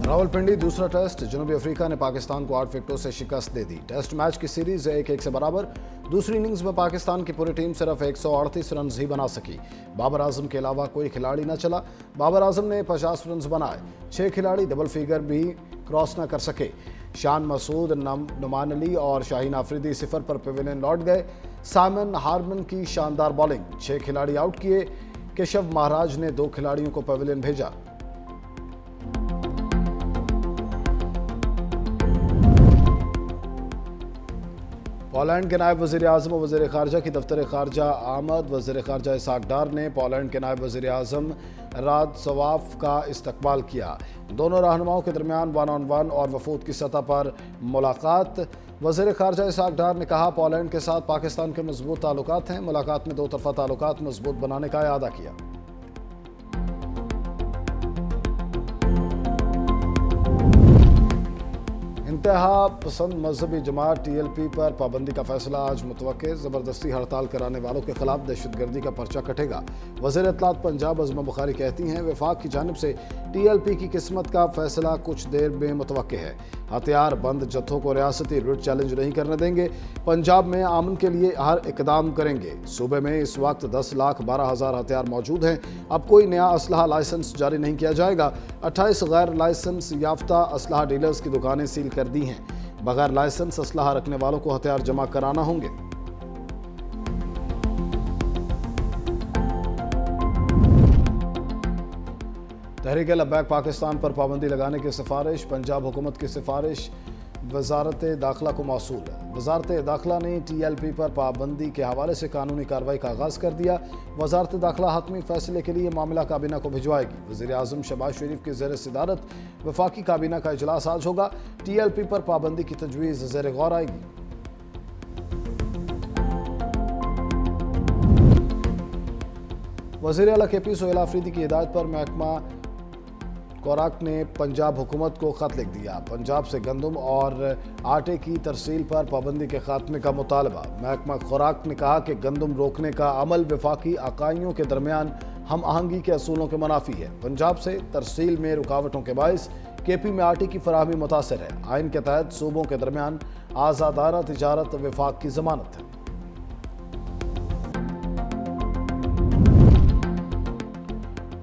रावलपिंडी दूसरा टेस्ट। जनूबी अफ्रीका ने पाकिस्तान को 8 विकेटों से शिकस्त दे दी। टेस्ट मैच की सीरीज 1-1 से बराबर। दूसरी इनिंग्स में पाकिस्तान की पूरी टीम सिर्फ 138 रन ही बना सकी। बाबर आजम के अलावा कोई खिलाड़ी न चला। बाबर आजम ने 50 रन बनाए। 6 खिलाड़ी डबल फिगर भी क्रॉस न कर सके। शान मसूद, नुमान अली और शाहीन आफरीदी सिफर पर पवेलियन लौट गए। साइमन हार्मन की शानदार बॉलिंग। 6 खिलाड़ी आउट किए। केशव महाराज ने 2 खिलाड़ियों को पवेलियन भेजा। पोलैंड के नायब वज़ीर आज़म और वज़ीर ख़ारजा की दफ्तर ख़ारजा आमद। वज़ीर ख़ारजा इसाक डार ने पोलैंड के नायब वज़ीर आज़म रादस्वाफ का इस्तकबाल किया। दोनों रहनुमाओं के दरमियान 1-on-1 और वफूद की सतह पर मुलाकात। वज़ीर ख़ारजा इसाक डार ने कहा, पोलैंड के साथ पाकिस्तान के मजबूत ताल्लुकात हैं। मुलाकात में 2 तरफ़ा ताल्लुकात मजबूत बनाने का इरादा किया। इंतहा पसंद मजहबी जमात TLP पर पाबंदी का फैसला आज मुतवक्के। ज़बरदस्ती हड़ताल कराने वालों के खिलाफ दहशतगर्दी का पर्चा कटेगा। वज़ीर इत्तलात पंजाब अज़मा बुखारी कहती हैं, वफाक की जानिब से TLP की किस्मत का फैसला कुछ देर में मुतवक्के है। हथियार बंद जत्थों को रियासती रिट चैलेंज नहीं करने देंगे। पंजाब में अमन के लिए हर इकदाम करेंगे। सूबे में इस वक्त 10,12,000 हथियार मौजूद हैं। अब कोई नया असलहा लाइसेंस जारी नहीं किया जाएगा। 28 गैर लाइसेंस याफ्ता असलहा डीलर्स की दुकानें सील कर दी हैं। बगैर लाइसेंस असलहा रखने वालों को हथियार जमा कराना होंगे। तहरीक लब्बैक पाकिस्तान पर पाबंदी लगाने की सिफारिश। पंजाब हुकूमत की सिफारिश वजारत दाखिला को मौसूल है। वजारत दाखिला ने TLP पर पाबंदी के हवाले से कानूनी कार्रवाई का आगाज़ कर दिया। वजारत दाखिला हतमी फैसले के लिए मामला काबीना को भिजवाएगी। वज़ीर आज़म शहबाज शरीफ की ज़ेर सदारत वफाकी काबीना का इजलास आज होगा। TLP पर पाबंदी की तजवीज़ ज़ेर गौर आएगी। वज़ीर आला KP सोहेल आफरीदी की हिदायत पर महकमा खुराक ने पंजाब हुकूमत को ख़त लिख दिया। पंजाब से गंदम और आटे की तरसील पर पाबंदी के खात्मे का मुतालबा। महकमा खुराक ने कहा कि गंदम रोकने का अमल वफाकी अकाइयों के दरमियान हम आहंगी के असूलों के मुनाफी है। पंजाब से तरसील में रुकावटों के बायस KP में आटे की फराहमी मुतासर है। आइन के तहत सूबों के दरमियान आज़ादाना तिजारत वफाक की ज़मानत है।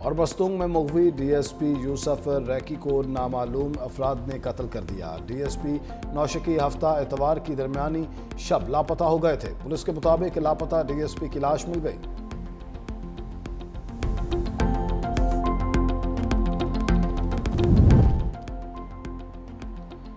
और बस्तूंग में मुगवी DSP यूसुफ रैकी को नामालूम अफराद ने कत्ल कर दिया। DSP नौशकी हफ्ता एतवार की दरमियानी शब लापता हो गए थे। पुलिस के मुताबिक लापता DSP की लाश मिल गई।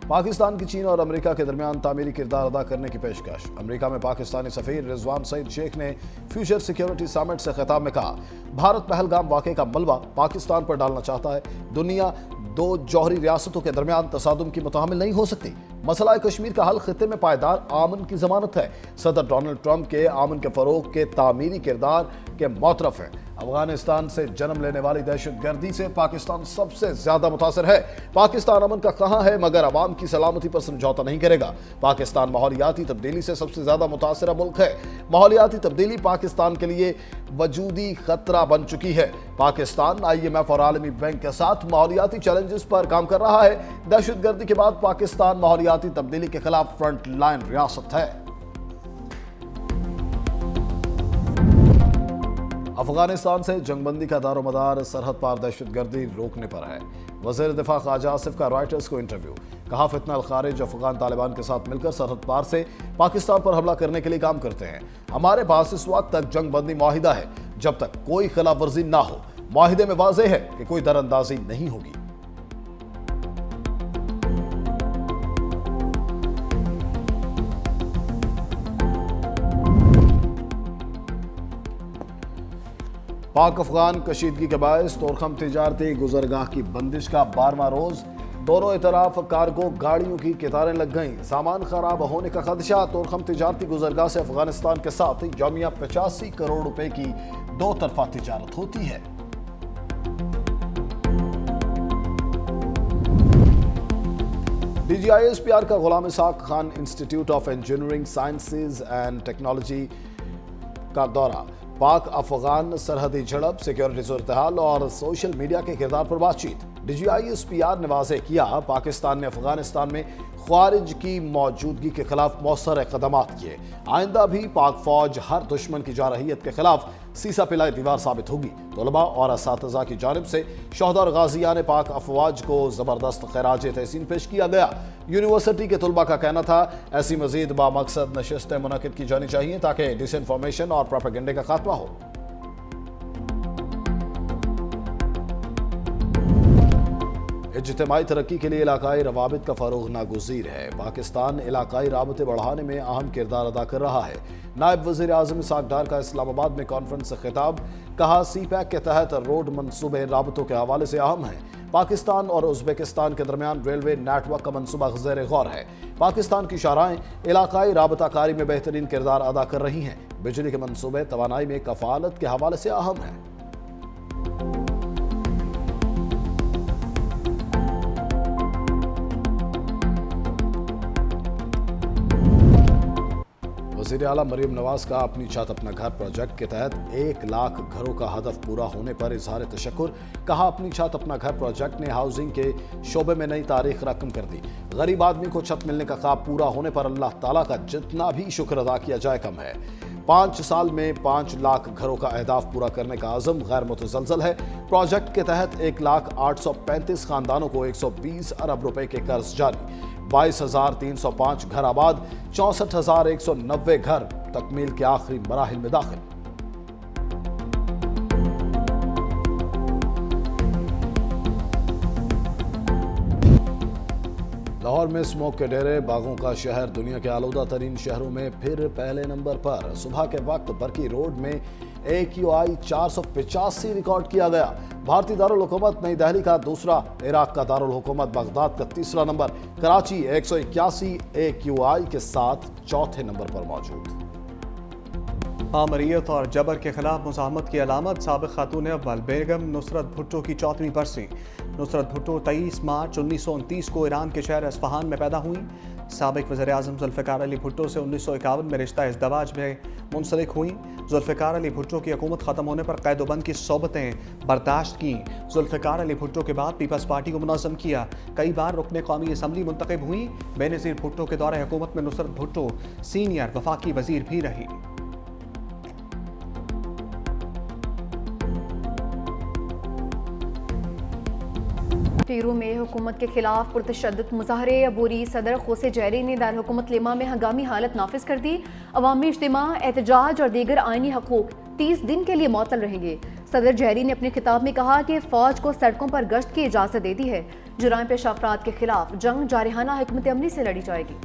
पाकिस्तान की चीन और अमेरिका के दरमियान तामीरी किरदार अदा करने की पेशकश। अमेरिका में पाकिस्तानी सफीर रिजवान सईद शेख ने फ्यूचर सिक्योरिटी समिट से खिताब में कहा, भारत पहलगाम वाक़े का मलबा पाकिस्तान पर डालना चाहता है। दुनिया 2 जौहरी रियासतों के दरमियान तसादुम की मुतहम्मिल नहीं हो सकती। मसला कश्मीर का हल खित्ते में पायदार आमन की जमानत है। सदर डोनाल्ड ट्रंप के आमन के फरोग के तामीरी किरदार के मोतरफ है। अफगानिस्तान से जन्म लेने वाली दहशतगर्दी से पाकिस्तान सबसे ज्यादा मुतासर है। पाकिस्तान अमन का कहां है मगर अवाम की सलामती पर समझौता नहीं करेगा। पाकिस्तान माहौलियाती तब्दीली से सबसे ज्यादा मुतासर मुल्क है। माहौलियाती तब्दीली पाकिस्तान के लिए वजूदी खतरा बन चुकी है। पाकिस्तान IMF और आलमी बैंक के साथ माहौलियाती चैलेंजेस पर काम कर रहा है। दहशतगर्दी के बाद पाकिस्तान माहौलियाती तब्दीली के खिलाफ फ्रंट लाइन रियासत है। अफगानिस्तान से जंगबंदी का दारोमदार सरहद पार दहशतगर्दी रोकने पर है। वज़ीर दिफा ख्वाजा आसिफ का रॉयटर्स को इंटरव्यू। कहा, फितना अल खारिज अफगान तालिबान के साथ मिलकर सरहद पार से पाकिस्तान पर हमला करने के लिए काम करते हैं। हमारे पास इस वक्त तक जंगबंदी मुआहिदा है। जब तक कोई खिलाफ वर्जी ना हो, मुआहिदे में वाज़ेह है कि कोई दरअंदाजी नहीं होगी। पाक अफगान कशीदगी के बायस तोरखम तिजारती गुजरगाह की बंदिश का 12वां रोज। दोनों इतराफ कार्गो गाड़ियों की कतारें लग गईं। सामान खराब होने का खदशा। तोरखम तिजारती गुजरगाह से अफगानिस्तान के साथ यौमिया 85 करोड़ रुपए की 2 तरफा तिजारत होती है। DGISPR का Ghulam Ishaq Khan institute of engineering sciences and technology का दौरा। पाक अफगान सरहदी झड़प, सिक्योरिटी सूरत-ए-हाल और सोशल मीडिया के किरदार पर बातचीत। DGI-SPR ने वाज़ेह किया, पाकिस्तान ने अफगानिस्तान में ख्वारिज की मौजूदगी के खिलाफ मौसर इक़दामात किए। आइंदा भी पाक फौज हर दुश्मन की जारहियत के खिलाफ सीसा पिलाई दीवार साबित होगी। तलबा और असातिज़ा की जानिब से शहदा और गाज़ियान पाक अफवाज को ज़बरदस्त खैराज तहसीन पेश किया गया। यूनिवर्सिटी के तलबा का कहना था, ऐसी मज़ीद बामकसद नशिस्तें मुनक़िद की जानी चाहिए ताकि डिसइंफॉर्मेशन और प्रोपेगेंडे का खात्मा हो। इज्तिमाई तरक्की के लिए इलाकाई रवाबित का फ़रोग़ नागुज़ीर है। पाकिस्तान इलाकाई राबते बढ़ाने में अहम किरदार अदा कर रहा है। नायब वज़ीर आज़म इसहाक़ डार का इस्लामाबाद में कॉन्फ्रेंस से खिताब, कहा CPEC के तहत रोड मनसूबे राबतों के हवाले से अहम हैं। पाकिस्तान और उज़्बेकिस्तान के दरमियान रेलवे नेटवर्क का मनसूबा ज़ेर गौर है। पाकिस्तान की शाहराएँ इलाकाई राबताकारी में बेहतरीन किरदार अदा कर रही हैं। बिजली के मनसूबे तवानाई में कफ़ालत के हवाले से अहम हैं। वज़ीर आला मरीम नवाज का अपनी छत अपना घर प्रोजेक्ट के तहत 1 लाख घरों का हदफ पूरा होने पर इजहार तशक्कुर। कहा, अपनी छत अपना घर प्रोजेक्ट ने हाउसिंग के शोबे में नई तारीख रकम कर दी। गरीब आदमी को छत मिलने का ख्वाब पूरा होने पर अल्लाह ताला का जितना भी शुक्र अदा किया जाए कम है। 5 साल में 5 लाख घरों का अहदाफ पूरा करने का आज़म गैर मुतज़लज़ल है। प्रोजेक्ट के तहत 1,08,35 खानदानों को 120 अरब रुपए के कर्ज जारी। 22,305 घर आबाद, 64,190 घर तकमील के आखिरी मराहिल में दाखिल। लाहौर में स्मोक के डेरे, बागों का शहर दुनिया के आलूदा तरीन शहरों में फिर पहले नंबर पर। सुबह के वक्त बरकी रोड में AQI 485 रिकॉर्ड किया गया। भारतीय दारुल हुकूमत नई दिल्ली का दूसरा, इराक का दारुल हुकूमत बगदाद का तीसरा नंबर, कराची 181 AQI के साथ चौथे नंबर पर मौजूद। आमरीत और जबर के खिलाफ मुज़ाहमत की अलामत, साबिक़ खातून अव्वल बेगम नुसरत भुट्टो की 4वीं बरसी। नुसरत भुट्टो 23 मार्च 1929 को ईरान के शहर अस्फ़हान में पैदा हुई। साबिक़ वज़ीर आज़म ज़ुल्फ़िकार अली भुट्टो से 1951 में रिश्ता इज़दवाज में मुंसलिक हुई। ज़ुल्फ़िकार अली भुट्टो की हुकूमत ख़त्म होने पर क़ैद-ओ-बंद की सोबतें बर्दाश्त की। ज़ुल्फ़िकार अली भुट्टो के बाद पीपल्स पार्टी को मुनज़्ज़म किया। कई बार रुकने कौमी असम्बली मुंतखब हुई। बेनज़ीर भुट्टो के दौरे हुकूमत में नुसरत भुट्टो सीनियर वफाकी वज़ीर भी रही। टीरू में हुकूमत के खिलाफ पुरतशद्दुद मुज़ाहरे। अबूरी सदर खोसे जहरी ने दारुल लिमा में हंगामी हालत नाफिज कर दी। अवामी इज्तिमा, एहतजाज और दीगर आइनी हकूक 30 दिन के लिए मुअत्तल रहेंगे। सदर जहरी ने अपने खिताब में कहा कि फ़ौज को सड़कों पर गश्त की इजाज़त दे दी है। जुराइम पेशा अफराद के खिलाफ जंग जारहाना हिकमत अमली से लड़ी जाएगी।